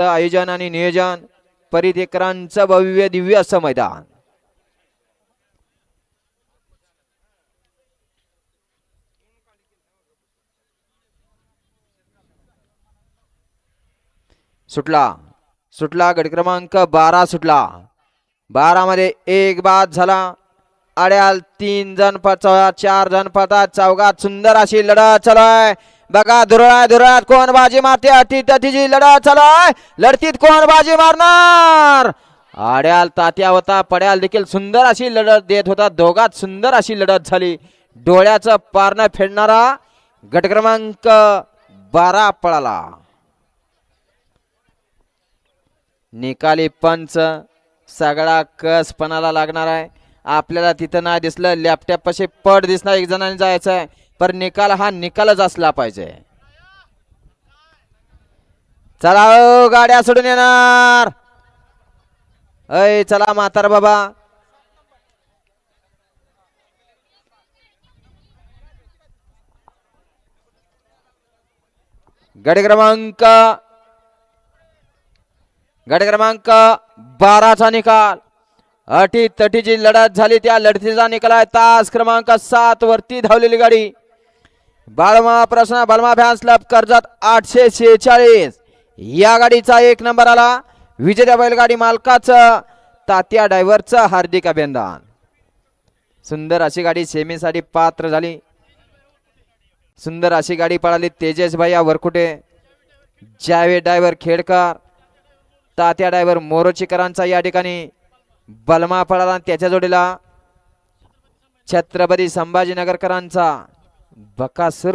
आयोजन आणि नियोजन परितेकरांचं भव्य दिव्य असं मैदान. सुटला गट क्रमांक 12 सुटला. 12 मध्ये एक बाद झाला. आड्याल 3 जण पळतात, 4 जण पळतात. चौघात सुंदर अशी लढत चालू आहे. बघा धुरात कोण बाजी मारते. अटीतटीची लढत चालू आहे. लढतीत कोण बाजी मारणार. आड्याल तात्या होता, पड्याल देखील सुंदर अशी लढत देत होता. दोघात सुंदर अशी लढत झाली. डोळ्याचं पारणं फेडणारा गट क्रमांक 12 पळाला. निकाली पंच सगळा कस पणाला लागणार आहे. आपल्याला तिथं नाही दिसलं, लॅपटॉप पाशी पड दिसणार. एक जणांनी जायचं आहे, पण निकाल हा निकालच असला पाहिजे. चला ओ, गाड्या सोडून येणार. अय चला म्हातार बाबा. गट क्रमांक 12चा निकाल. अटी तटीची लढत झाली. त्या लढतीचा निकाल आहे. तास क्रमांक 7 वरती धावलेली गाडी बाळमा प्रश्न बाळमा फॅन्स क्लब कर्जत 846 या गाडीचा 1 नंबर आला. विजेत्या बैलगाडी मालकाचं तात्या ड्रायव्हरचं हार्दिक अभिनंदन. सुंदर अशी गाडी सेमीसाठी पात्र झाली. सुंदर अशी गाडी पळाली. तेजस भैया वरकुटे, जावेद ड्रायव्हर खेडकर, तात्या ड्रायव्हर मोरोचीकरांचा या ठिकाणी बलमा पळाला. त्याच्या जोडीला छत्रपती संभाजीनगरकरांचा बकासूर